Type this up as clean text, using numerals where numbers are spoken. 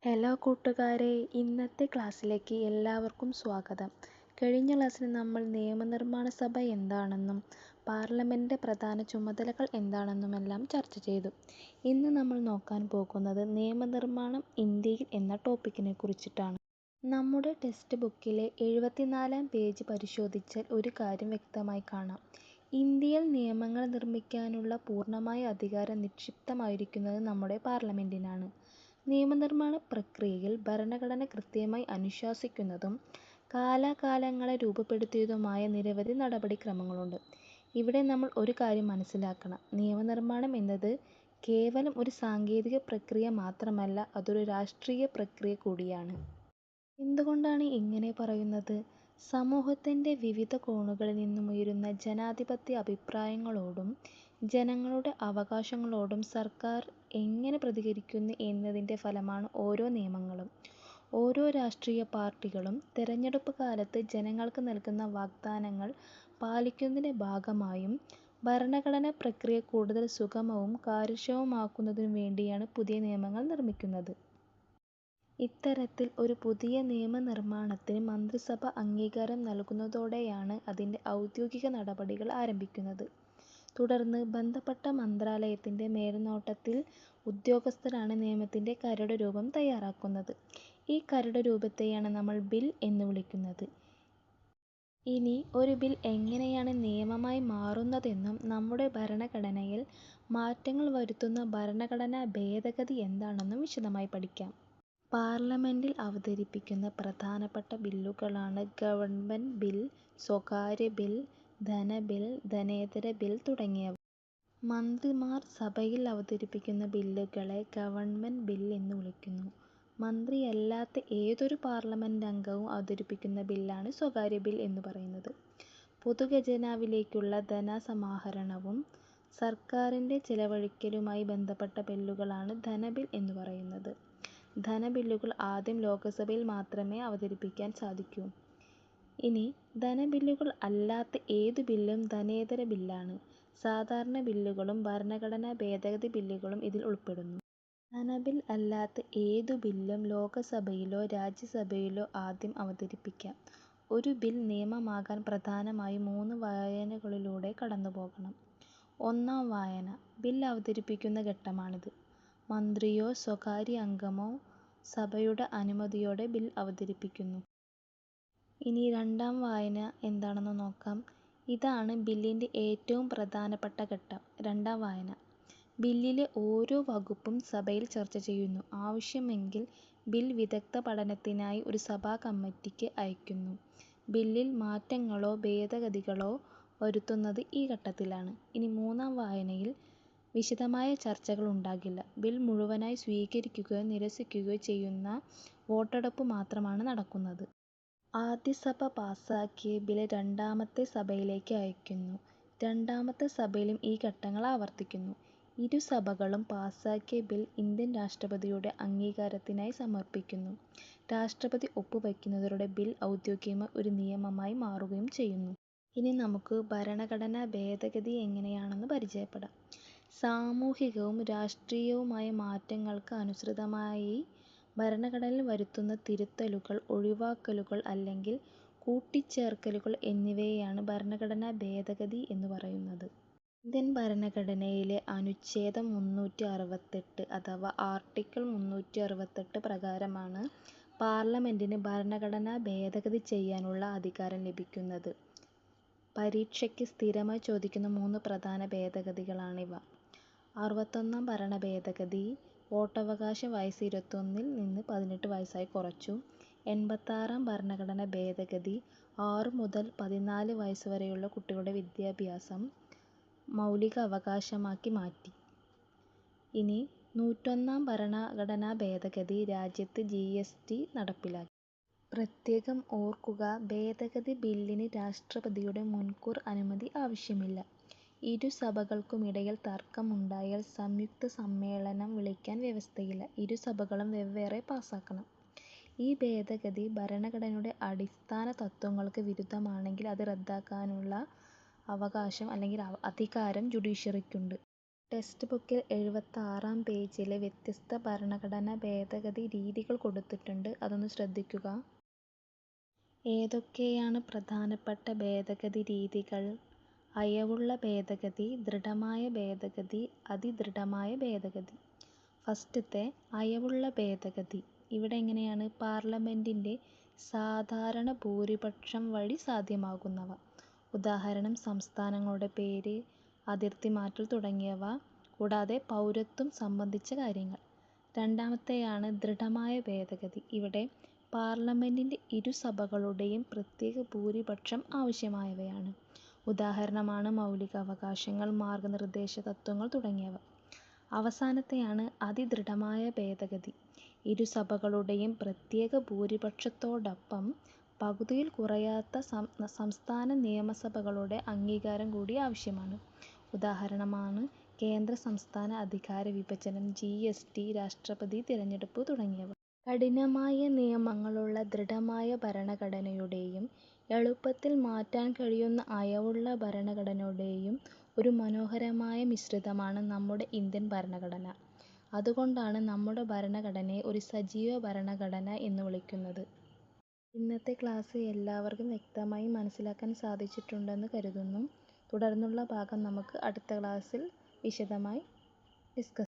Hello കൂട്ടുകാരെ, ഇന്നത്തെ ക്ലാസ്സിലേക്ക് എല്ലാവർക്കും സ്വാഗതം. കഴിഞ്ഞ ക്ലാസ്സിൽ നമ്മൾ നിയമനിർമ്മാണ സഭ എന്താണെന്നും പാർലമെൻറ്റിൻ്റെ പ്രധാന ചുമതലകൾ എന്താണെന്നുമെല്ലാം ചർച്ച ചെയ്തു. ഇന്ന് നമ്മൾ നോക്കാൻ പോകുന്നത് നിയമനിർമ്മാണം ഇന്ത്യയിൽ എന്ന ടോപ്പിക്കിനെ കുറിച്ചിട്ടാണ്. നമ്മുടെ ടെക്സ്റ്റ് ബുക്കിലെ 74-ാം പേജ് പരിശോധിച്ചാൽ ഒരു കാര്യം വ്യക്തമായി കാണാം. ഇന്ത്യയിൽ നിയമങ്ങൾ നിർമ്മിക്കാനുള്ള പൂർണ്ണമായ അധികാരം നിക്ഷിപ്തമായിരിക്കുന്നത് നമ്മുടെ പാർലമെൻറ്റിനാണ്. നിയമനിർമ്മാണ പ്രക്രിയയിൽ ഭരണഘടന കൃത്യമായി അനുശാസിക്കുന്നതും കാലാകാലങ്ങളെ രൂപപ്പെടുത്തിയതുമായ നിരവധി നടപടിക്രമങ്ങളുണ്ട്. ഇവിടെ നമ്മൾ ഒരു കാര്യം മനസ്സിലാക്കണം. നിയമനിർമ്മാണം എന്നത് കേവലം ഒരു സാങ്കേതിക പ്രക്രിയ മാത്രമല്ല, അതൊരു രാഷ്ട്രീയ പ്രക്രിയ കൂടിയാണ്. എന്തുകൊണ്ടാണ് ഇങ്ങനെ പറയുന്നത്? സമൂഹത്തിൻ്റെ വിവിധ കോണുകളിൽ നിന്നുമുയരുന്ന ജനാധിപത്യ അഭിപ്രായങ്ങളോടും ജനങ്ങളുടെ അവകാശങ്ങളോടും സർക്കാർ എങ്ങനെ പ്രതികരിക്കുന്നു എന്നതിൻ്റെ ഫലമാണ് ഓരോ നിയമങ്ങളും. ഓരോ രാഷ്ട്രീയ പാർട്ടികളും തെരഞ്ഞെടുപ്പ് കാലത്ത് ജനങ്ങൾക്ക് നൽകുന്ന വാഗ്ദാനങ്ങൾ പാലിക്കുന്നതിൻ്റെ ഭാഗമായും ഭരണഘടനാ പ്രക്രിയ കൂടുതൽ സുഗമവും കാര്യക്ഷമവുമാക്കുന്നതിനു വേണ്ടിയാണ് പുതിയ നിയമങ്ങൾ നിർമ്മിക്കുന്നത്. ഇത്തരത്തിൽ ഒരു പുതിയ നിയമനിർമ്മാണത്തിന് മന്ത്രിസഭ അംഗീകാരം നൽകുന്നതോടെയാണ് അതിൻ്റെ ഔദ്യോഗിക നടപടികൾ ആരംഭിക്കുന്നത്. തുടർന്ന് ബന്ധപ്പെട്ട മന്ത്രാലയത്തിൻ്റെ മേൽനോട്ടത്തിൽ ഉദ്യോഗസ്ഥരാണ് നിയമത്തിൻ്റെ കരട് രൂപം തയ്യാറാക്കുന്നത്. ഈ കരട് രൂപത്തെയാണ് നമ്മൾ ബിൽ എന്ന് വിളിക്കുന്നത്. ഇനി ഒരു ബിൽ എങ്ങനെയാണ് നിയമമായി മാറുന്നതെന്നും നമ്മുടെ ഭരണഘടനയിൽ മാറ്റങ്ങൾ വരുത്തുന്ന ഭരണഘടനാ ഭേദഗതി എന്താണെന്നും വിശദമായി പഠിക്കാം. പാർലമെൻറ്റിൽ അവതരിപ്പിക്കുന്ന പ്രധാനപ്പെട്ട ബില്ലുകളാണ് ഗവൺമെൻറ് ബിൽ, സ്വകാര്യ ബിൽ, ധനബിൽ, ധനേതര ബിൽ തുടങ്ങിയവ. മന്ത്രിമാർ സഭയിൽ അവതരിപ്പിക്കുന്ന ബില്ലുകളെ ഗവൺമെൻറ് ബിൽ എന്ന് വിളിക്കുന്നു. മന്ത്രിയല്ലാത്ത ഏതൊരു പാർലമെൻറ് അംഗവും അവതരിപ്പിക്കുന്ന ബില്ലാണ് സ്വകാര്യ ബിൽ എന്ന് പറയുന്നത്. പൊതുഖജനാവിലേക്കുള്ള ധനസമാഹരണവും സർക്കാരിൻ്റെ ചെലവഴിക്കലുമായി ബന്ധപ്പെട്ട ബില്ലുകളാണ് ധനബിൽ എന്ന് പറയുന്നത്. ധനബില്ലുകൾ ആദ്യം ലോക്സഭയിൽ മാത്രമേ അവതരിപ്പിക്കാൻ സാധിക്കൂ. ഇനി ധനബില്ലുകൾ അല്ലാത്ത ഏതു ബില്ലും ധനേതര ബില്ലാണ്. സാധാരണ ബില്ലുകളും ഭരണഘടനാ ഭേദഗതി ബില്ലുകളും ഇതിൽ ഉൾപ്പെടുന്നു. ധനബിൽ അല്ലാത്ത ഏതു ബില്ലും ലോകസഭയിലോ രാജ്യസഭയിലോ ആദ്യം അവതരിപ്പിക്കാം. ഒരു ബിൽ നിയമമാകാൻ പ്രധാനമായും 3 വായനകളിലൂടെ കടന്നുപോകണം. ഒന്നാം വായന. ബിൽ അവതരിപ്പിക്കുന്ന ഘട്ടമാണിത്. മന്ത്രിയോ സ്വകാര്യ അംഗമോ സഭയുടെ അനുമതിയോടെ ബിൽ അവതരിപ്പിക്കുന്നു. ഇനി രണ്ടാം വായന എന്താണെന്ന് നോക്കാം. ഇതാണ് ബില്ലിൻ്റെ ഏറ്റവും പ്രധാനപ്പെട്ട ഘട്ടം. രണ്ടാം വായന. ബില്ലിലെ ഓരോ വകുപ്പും സഭയിൽ ചർച്ച ചെയ്യുന്നു. ആവശ്യമെങ്കിൽ ബിൽ വിദഗ്ധ പഠനത്തിനായി ഒരു സഭാ കമ്മിറ്റിക്ക് അയക്കുന്നു. ബില്ലിൽ മാറ്റങ്ങളോ ഭേദഗതികളോ വരുത്തുന്നത് ഈ ഘട്ടത്തിലാണ്. ഇനി മൂന്നാം വായനയിൽ വിശദമായ ചർച്ചകൾ ഉണ്ടാകില്ല. ബിൽ മുഴുവനായി സ്വീകരിക്കുകയോ നിരസിക്കുകയോ ചെയ്യുന്ന വോട്ടെടുപ്പ് മാത്രമാണ് നടക്കുന്നത്. ആദ്യ സഭ പാസാക്കിയ ബിൽ രണ്ടാമത്തെ സഭയിലേക്ക് അയക്കുന്നു. രണ്ടാമത്തെ സഭയിലും ഈ ഘട്ടങ്ങൾ ആവർത്തിക്കുന്നു. ഇരു സഭകളും പാസാക്കിയ ബിൽ ഇന്ത്യൻ രാഷ്ട്രപതിയുടെ അംഗീകാരത്തിനായി സമർപ്പിക്കുന്നു. രാഷ്ട്രപതി ഒപ്പുവയ്ക്കുന്നതോടെ ബിൽ ഔദ്യോഗികമായി ഒരു നിയമമായി മാറുകയും ചെയ്യുന്നു. ഇനി നമുക്ക് ഭരണഘടനാ ഭേദഗതി എങ്ങനെയാണെന്ന് പരിചയപ്പെടാം. സാമൂഹികവും രാഷ്ട്രീയവുമായ മാറ്റങ്ങൾക്ക് അനുസൃതമായി ഭരണഘടനയിൽ വരുത്തുന്ന തിരുത്തലുകൾ, ഒഴിവാക്കലുകൾ അല്ലെങ്കിൽ കൂട്ടിച്ചേർക്കലുകൾ എന്നിവയെയാണ് ഭരണഘടനാ ഭേദഗതി എന്ന് പറയുന്നത്. ഇന്ത്യൻ ഭരണഘടനയിലെ അനുച്ഛേദം 368 അഥവാ ആർട്ടിക്കിൾ 368 പ്രകാരമാണ് പാർലമെൻറ്റിന് ഭരണഘടനാ ഭേദഗതി ചെയ്യാനുള്ള അധികാരം ലഭിക്കുന്നത്. പരീക്ഷയ്ക്ക് സ്ഥിരമായി ചോദിക്കുന്ന 3 പ്രധാന ഭേദഗതികളാണിവ. 61-ാം ഭരണ ഭേദഗതി. വോട്ടവകാശം വയസ്സ് 21-ൽ നിന്ന് 18 വയസ്സായി കുറച്ചു. 86-ാം ഭരണഘടനാ ഭേദഗതി. 6 മുതൽ 14 വയസ്സ് വരെയുള്ള കുട്ടികളുടെ വിദ്യാഭ്യാസം മൗലിക അവകാശമാക്കി മാറ്റി. ഇനി 101-ാം ഭരണഘടനാ ഭേദഗതി. രാജ്യത്ത് GST നടപ്പിലാക്കി. പ്രത്യേകം ഓർക്കുക, ഭേദഗതി ബില്ലിന് രാഷ്ട്രപതിയുടെ മുൻകൂർ അനുമതി ആവശ്യമില്ല. ഇരു സഭകൾക്കുമിടയിൽ തർക്കമുണ്ടായാൽ സംയുക്ത സമ്മേളനം വിളിക്കാൻ വ്യവസ്ഥയില്ല. ഇരു സഭകളും വെവ്വേറെ പാസാക്കണം. ഈ ഭേദഗതി ഭരണഘടനയുടെ അടിസ്ഥാന തത്വങ്ങൾക്ക് വിരുദ്ധമാണെങ്കിൽ അത് റദ്ദാക്കാനുള്ള അവകാശം അല്ലെങ്കിൽ അധികാരം ജുഡീഷ്യറിക്കുണ്ട്. ടെക്സ്റ്റ് ബുക്കിൽ 76-ാം പേജിൽ വ്യത്യസ്ത ഭരണഘടനാ ഭേദഗതി രീതികൾ കൊടുത്തിട്ടുണ്ട്. അതൊന്ന് ശ്രദ്ധിക്കുക. ഏതൊക്കെയാണ് പ്രധാനപ്പെട്ട ഭേദഗതി രീതികൾ? അയവുള്ള ഭേദഗതി, ദൃഢമായ ഭേദഗതി, അതിദൃഢമായ ഭേദഗതി. ഫസ്റ്റത്തെ അയവുള്ള ഭേദഗതി. ഇവിടെ എങ്ങനെയാണ്? പാർലമെന്റിന്റെ സാധാരണ ഭൂരിപക്ഷം വഴി സാധ്യമാകുന്നവ. ഉദാഹരണം സംസ്ഥാനങ്ങളുടെ പേര്, അതിർത്തി മാറ്റൽ തുടങ്ങിയവ. കൂടാതെ പൗരത്വം സംബന്ധിച്ച കാര്യങ്ങൾ. രണ്ടാമത്തെയാണ് ദൃഢമായ ഭേദഗതി. ഇവിടെ പാർലമെന്റിന്റെ ഇരുസഭകളുടെയും പ്രത്യേക ഭൂരിപക്ഷം ആവശ്യമായവയാണ്. ഉദാഹരണമാണ് മൗലികാവകാശങ്ങൾ, മാർഗനിർദ്ദേശ തത്വങ്ങൾ തുടങ്ങിയവ. അവസാനത്തെയാണ് അതിദൃഢമായ ഭേദഗതി. ഇരുസഭകളുടെയും പ്രത്യേക ഭൂരിപക്ഷത്തോടൊപ്പം പകുതിയിൽ കുറയാത്ത സംസ്ഥാന നിയമസഭകളുടെ അംഗീകാരം കൂടി ആവശ്യമാണ്. ഉദാഹരണമാണ് കേന്ദ്ര സംസ്ഥാന അധികാര വിഭജനം, GST, രാഷ്ട്രപതി തിരഞ്ഞെടുപ്പ് തുടങ്ങിയവ. കഠിനമായ നിയമങ്ങളുള്ള ദൃഢമായ ഭരണഘടനയുടെയും എളുപ്പത്തിൽ മാറ്റാൻ കഴിയുന്ന അയവുള്ള ഭരണഘടനയുടെയും ഒരു മനോഹരമായ മിശ്രിതമാണ് നമ്മുടെ ഇന്ത്യൻ ഭരണഘടന. അതുകൊണ്ടാണ് നമ്മുടെ ഭരണഘടനയെ ഒരു സജീവ ഭരണഘടന എന്ന് വിളിക്കുന്നത്. ഇന്നത്തെ ക്ലാസ് എല്ലാവർക്കും വ്യക്തമായി മനസ്സിലാക്കാൻ സാധിച്ചിട്ടുണ്ടെന്ന് കരുതുന്നു. തുടർന്നുള്ള ഭാഗം നമുക്ക് അടുത്ത ക്ലാസ്സിൽ വിശദമായി ഡിസ്കസ്